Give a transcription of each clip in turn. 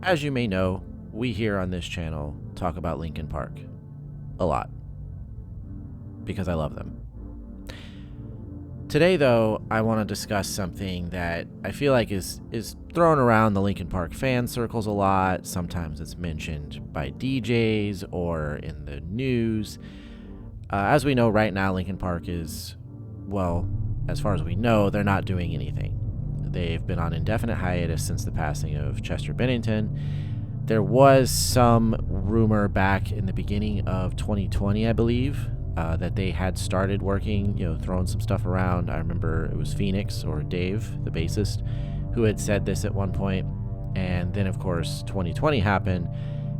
As you may know, we here on this channel talk about Linkin Park a lot because I love them. Today, though, I want to discuss something that I feel like is thrown around the Linkin Park fan circles a lot. Sometimes it's mentioned by DJs or in the news. As we know right now, Linkin Park is, well, as far as we know, they're not doing anything. They've been on indefinite hiatus since the passing of Chester Bennington. There was some rumor back in the beginning of 2020, I believe, that they had started working, throwing some stuff around. I remember it was Phoenix or Dave, the bassist, who had said this at one point. And then, of course, 2020 happened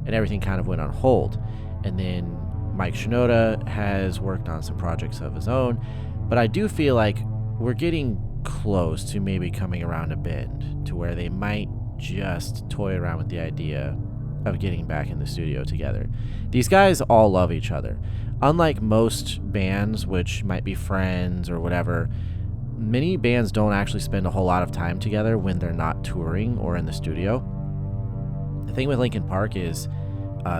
and everything kind of went on hold. And then Mike Shinoda has worked on some projects of his own. But I do feel like we're getting close to maybe coming around a bend to where they might just toy around with the idea of getting back in the studio together. These guys all love each other. Unlike most bands, which might be friends or whatever, many bands don't actually spend a whole lot of time together when they're not touring or in the studio. The thing with Linkin Park is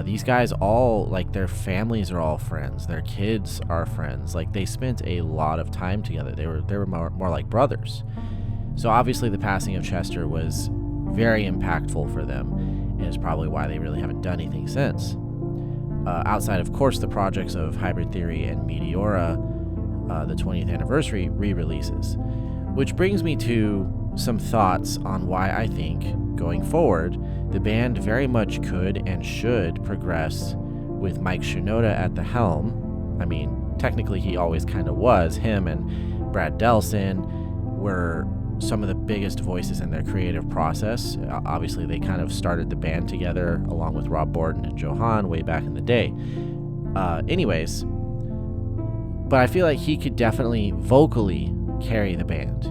these guys all, like, their families are all friends. Their kids are friends. Like, they spent a lot of time together. They were more like brothers. So obviously the passing of Chester was very impactful for them, and is probably why they really haven't done anything since. Outside, of course, the projects of Hybrid Theory and Meteora, the 20th anniversary re-releases. Which brings me to some thoughts on why I think, going forward, the band very much could and should progress with Mike Shinoda at the helm. I mean, technically he always kind of was. Him and Brad Delson were some of the biggest voices in their creative process. Obviously, they kind of started the band together along with Rob Borden and Johan way back in the day. Anyways, but I feel like he could definitely vocally carry the band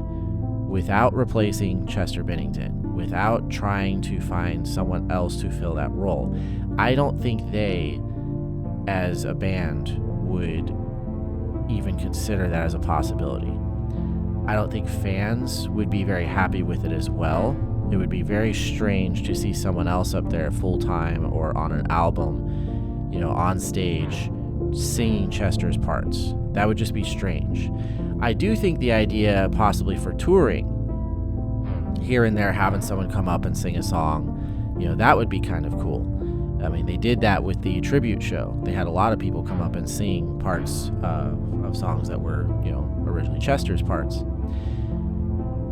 without replacing Chester Bennington, without trying to find someone else to fill that role. I don't think they, as a band, would even consider that as a possibility. I don't think fans would be very happy with it as well. It would be very strange to see someone else up there full-time or on an album, on stage, singing Chester's parts. That would just be strange. I do think the idea possibly for touring, here and there having someone come up and sing a song, that would be kind of cool. I mean, they did that with the tribute show. They had a lot of people come up and sing parts of songs that were, originally Chester's parts.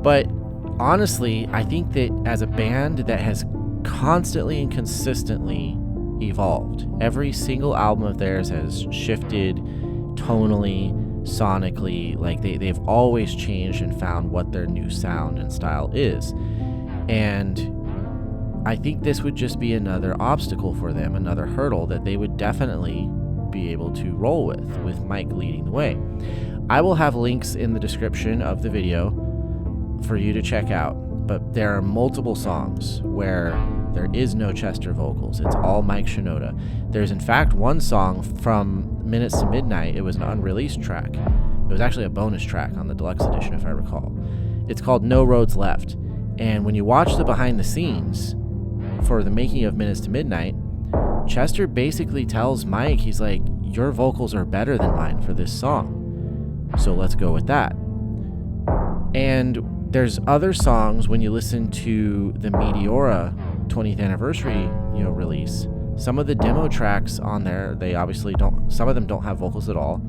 But honestly, I think that as a band that has constantly and consistently evolved, every single album of theirs has shifted tonally, sonically. Like they've always changed and found what their new sound and style is. And I think this would just be another obstacle for them, another hurdle that they would definitely be able to roll with Mike leading the way. I will have links in the description of the video for you to check out, but there are multiple songs where there is no Chester vocals. It's all Mike Shinoda. There's in fact one song from Minutes to Midnight. It was an unreleased track. It was actually a bonus track on the deluxe edition, if I recall. It's called No Roads Left. And when you watch the behind the scenes for the making of Minutes to Midnight, Chester basically tells Mike, he's like, your vocals are better than mine for this song, so let's go with that. And there's other songs when you listen to the Meteora 20th anniversary, release. Some of the demo tracks on there, they obviously don't, some of them don't have vocals at all.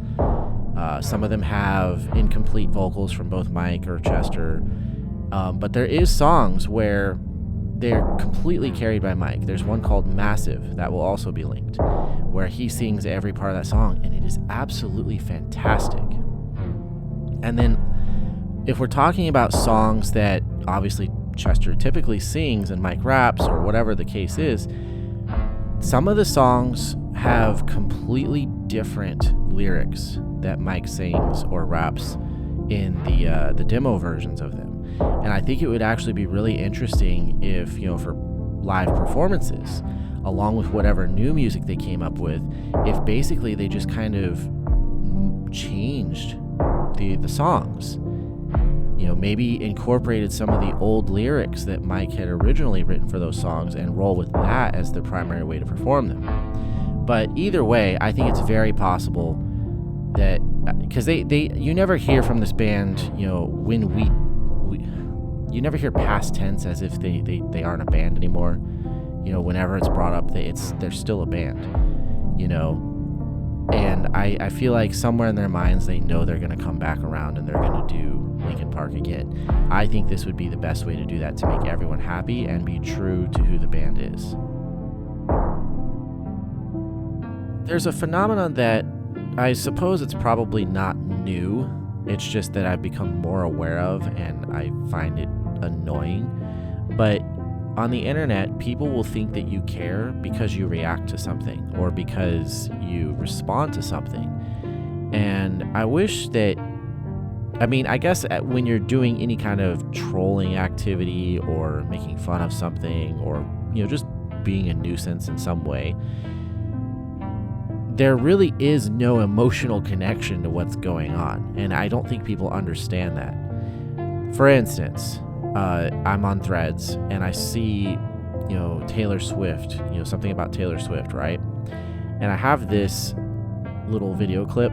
Some of them have incomplete vocals from both Mike or Chester. But there is songs where they're completely carried by Mike. There's one called Massive that will also be linked, where he sings every part of that song, and it is absolutely fantastic. And then if we're talking about songs that obviously Chester typically sings and Mike raps or whatever the case is, some of the songs have completely different lyrics that Mike sings or raps in the demo versions of them. And I think it would actually be really interesting if, for live performances, along with whatever new music they came up with, if basically they just kind of changed the songs. maybe incorporated some of the old lyrics that Mike had originally written for those songs and roll with that as the primary way to perform them. But either way, I think it's very possible that, because you never hear from this band, when you never hear past tense as if they aren't a band anymore. Whenever it's brought up, they're still a band, and I feel like somewhere in their minds they know they're going to come back around and they're going to do Linkin Park again. I think this would be the best way to do that, to make everyone happy and be true to who the band is. There's a phenomenon that I suppose it's probably not new. It's just that I've become more aware of and I find it annoying. But on the internet, people will think that you care because you react to something or because you respond to something. And I wish that, I guess when you're doing any kind of trolling activity or making fun of something or, just being a nuisance in some way, there really is no emotional connection to what's going on. And I don't think people understand that. For instance, I'm on Threads and I see, Taylor Swift, something about Taylor Swift, right? And I have this little video clip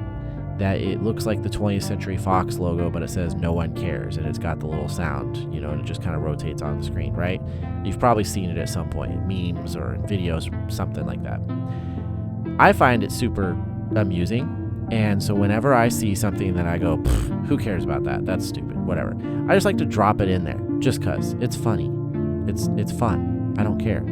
that it looks like the 20th Century Fox logo, but it says "No one cares," and it's got the little sound, and it just kind of rotates on the screen, right? You've probably seen it at some point in memes or in videos, something like that. I find it super amusing, and so whenever I see something that I go, who cares about that? That's stupid, whatever. I just like to drop it in there, just cause it's funny. It's fun. I don't care.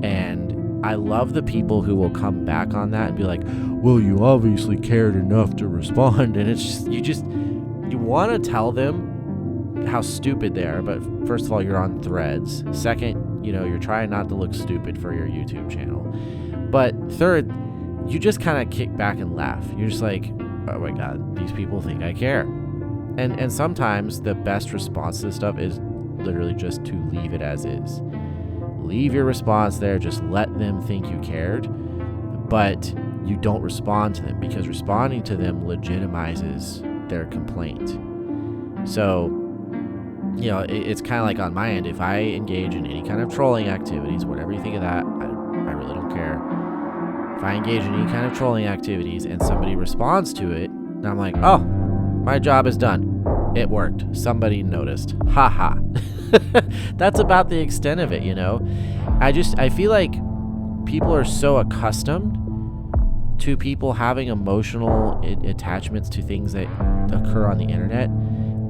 And I love the people who will come back on that and be like, well, you obviously cared enough to respond. And it's just, you want to tell them how stupid they are, but first of all, you're on Threads. Second, you're trying not to look stupid for your YouTube channel. But third, you just kind of kick back and laugh. You're just like, oh my God, these people think I care. And sometimes the best response to this stuff is literally just to leave it as is. Leave your response there, just let them think you cared, but you don't respond to them, because responding to them legitimizes their complaint. So, it's kind of like on my end, if I engage in any kind of trolling activities, whatever you think of that, I really don't care. If I engage in any kind of trolling activities and somebody responds to it, then I'm like, oh, my job is done. It worked. Somebody noticed. Ha ha. That's about the extent of it, I feel like people are so accustomed to people having emotional attachments to things that occur on the internet,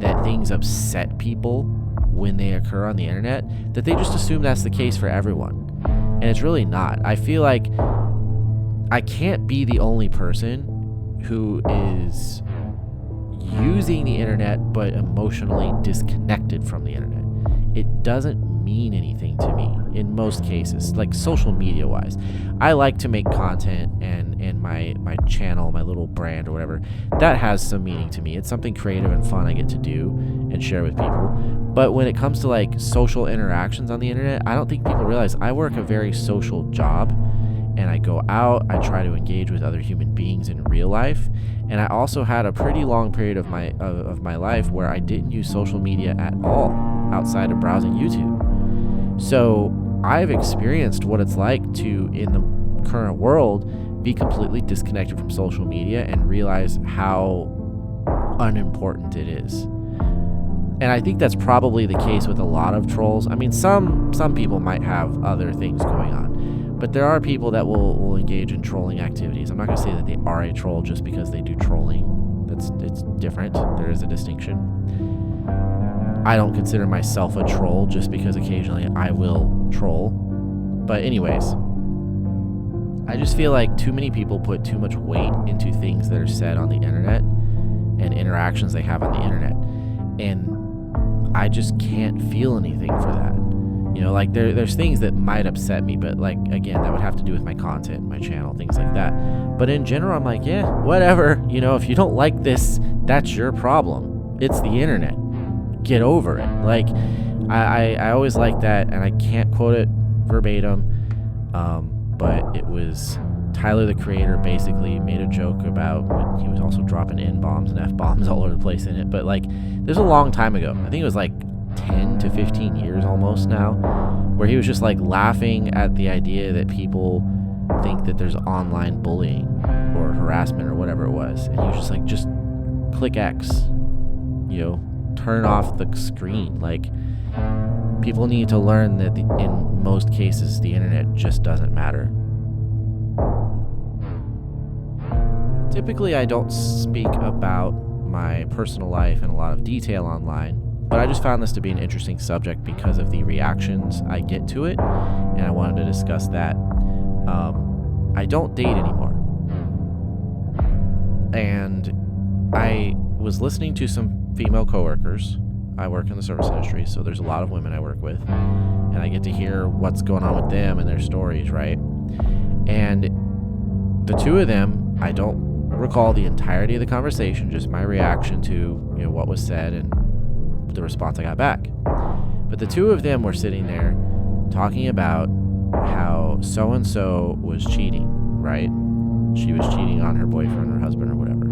that things upset people when they occur on the internet, that they just assume that's the case for everyone. And it's really not. I feel like I can't be the only person who is using the internet but emotionally disconnected from the internet. It doesn't mean anything to me in most cases, like social media wise. I like to make content, and my channel, my little brand or whatever, that has some meaning to me. It's something creative and fun I get to do and share with people. But when it comes to like social interactions on the internet, I don't think people realize I work a very social job, and I go out, I try to engage with other human beings in real life. And I also had a pretty long period of my life where I didn't use social media at all outside of browsing YouTube. So I've experienced what it's like to, in the current world, be completely disconnected from social media and realize how unimportant it is. And I think that's probably the case with a lot of trolls. Some people might have other things going on, but there are people that will engage in trolling activities. I'm not going to say that they are a troll just because they do trolling. It's different. There is a distinction. I don't consider myself a troll just because occasionally I will troll. But anyways, I just feel like too many people put too much weight into things that are said on the internet and interactions they have on the internet. And I just can't feel anything for that. There's things that might upset me, but again, that would have to do with my content, my channel, things like that. But in general, I'm like, yeah, whatever. If you don't like this, that's your problem. It's the internet. Get over it. I always like that, and I can't quote it verbatim, but it was Tyler, the Creator, basically made a joke about when he was also dropping N-bombs and F-bombs all over the place in it. But This was a long time ago. I think it was like 10 to 15 years almost now, where he was just like laughing at the idea that people think that there's online bullying or harassment or whatever it was. And he was just like, just click X, turn off the screen. Like, people need to learn that in most cases, the internet just doesn't matter. Typically, I don't speak about my personal life in a lot of detail online, but I just found this to be an interesting subject because of the reactions I get to it, and I wanted to discuss that. I don't date anymore. And I was listening to some female coworkers. I work in the service industry, so there's a lot of women I work with, and I get to hear what's going on with them and their stories, right? And the two of them, I don't recall the entirety of the conversation, just my reaction to what was said and the response I got back. But the two of them were sitting there talking about how so-and-so was cheating, right? She was cheating on her boyfriend or husband or whatever.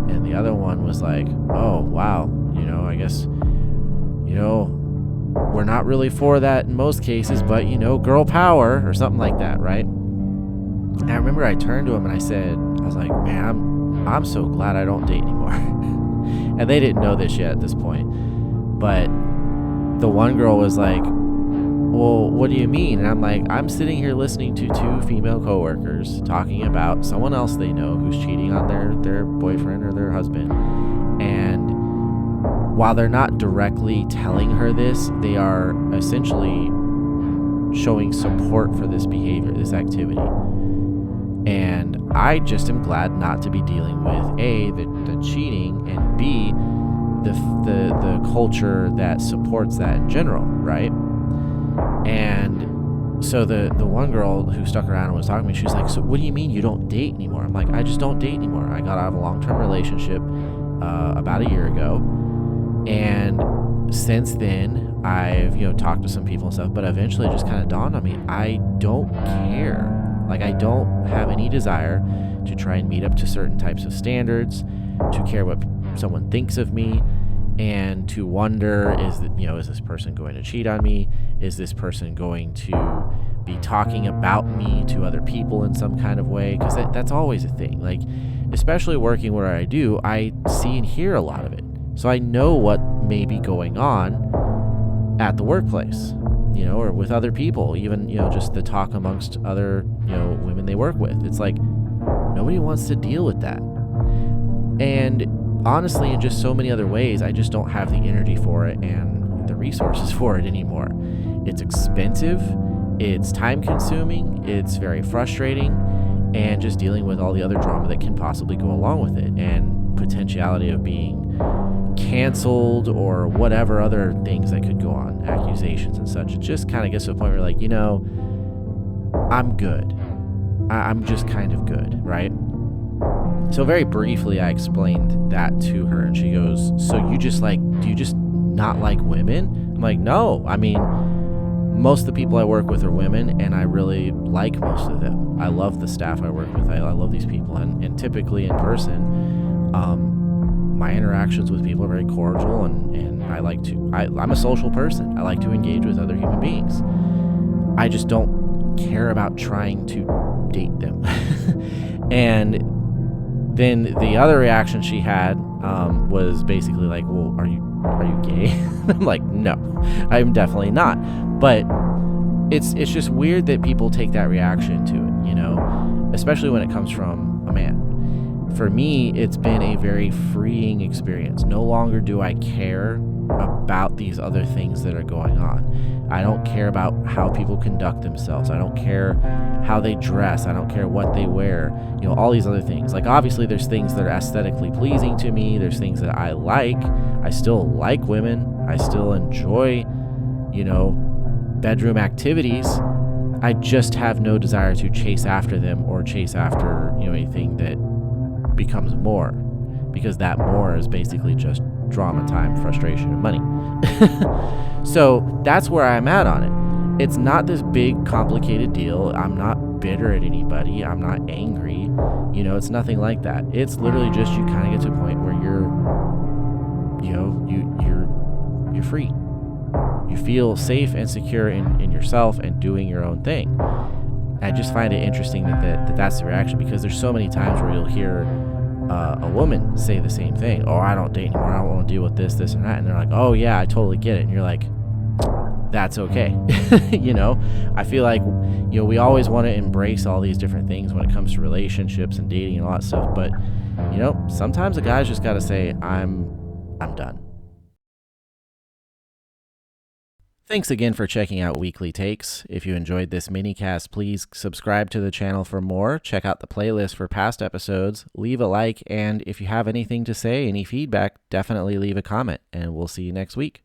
And the other one was like, oh, wow, I guess, we're not really for that in most cases, but, girl power or something like that, right? And I remember I turned to him and I was like, man, I'm so glad I don't date anymore. And they didn't know this yet at this point. But the one girl was like, well, what do you mean? And I'm like, I'm sitting here listening to two female coworkers talking about someone else they know who's cheating on their boyfriend or their husband. And while they're not directly telling her this, they are essentially showing support for this behavior, this activity. And I just am glad not to be dealing with A, the cheating, and B, the culture that supports that in general, right? And so the one girl who stuck around and was talking to me, she was like, so what do you mean you don't date anymore? I'm like, I just don't date anymore. I got out of a long-term relationship about a year ago. And since then, I've, talked to some people and stuff, but eventually it just kind of dawned on me, I don't care. Like, I don't have any desire to try and meet up to certain types of standards, to care what someone thinks of me, and to wonder, is this person going to cheat on me? Is this person going to be talking about me to other people in some kind of way? Because that's always a thing. Like, especially working where I do, I see and hear a lot of it. So I know what may be going on at the workplace, or with other people, even, just the talk amongst other, women they work with. It's like, nobody wants to deal with that. And honestly, in just so many other ways, I just don't have the energy for it and the resources for it anymore. It's expensive, it's time consuming, it's very frustrating, and just dealing with all the other drama that can possibly go along with it, and potentiality of being canceled or whatever other things that could go on, accusations and such. It just kind of gets to a point where like, I'm good. I'm just kind of good, right? So very briefly, I explained that to her, and she goes, so do you just not like women? I'm like, no, I mean, most of the people I work with are women, and I really like most of them. I love the staff I work with. I love these people, and typically in person, my interactions with people are very cordial, and I'm a social person. I like to engage with other human beings. I just don't care about trying to date them. And then the other reaction she had was basically like, well, are you gay? I'm like, no, I'm definitely not. But it's just weird that people take that reaction to it, especially when it comes from a man. For me, it's been a very freeing experience. No longer do I care about these other things that are going on. I don't care about how people conduct themselves. I don't care how they dress. I don't care what they wear. All these other things. Like, obviously, there's things that are aesthetically pleasing to me. There's things that I like. I still like women. I still enjoy, bedroom activities. I just have no desire to chase after them or chase after, anything that becomes more, because that more is basically just drama, time, frustration, and money. So that's where I'm at on it. It's not this big complicated deal. I'm not bitter at anybody. I'm not angry. It's nothing like that. It's literally just you kind of get to a point where you're, you you're free. You feel safe and secure in yourself and doing your own thing. I just find it interesting that's the reaction, because there's so many times where you'll hear a woman say the same thing. Oh, I don't date anymore. I don't want to deal with this, and that. And they're like, oh yeah, I totally get it. And you're like, that's okay. I feel like, we always want to embrace all these different things when it comes to relationships and dating and all that stuff. But, sometimes a guy's just got to say, I'm done. Thanks again for checking out Weekly Takes. If you enjoyed this mini-cast, please subscribe to the channel for more. Check out the playlist for past episodes. Leave a like, and if you have anything to say, any feedback, definitely leave a comment, and we'll see you next week.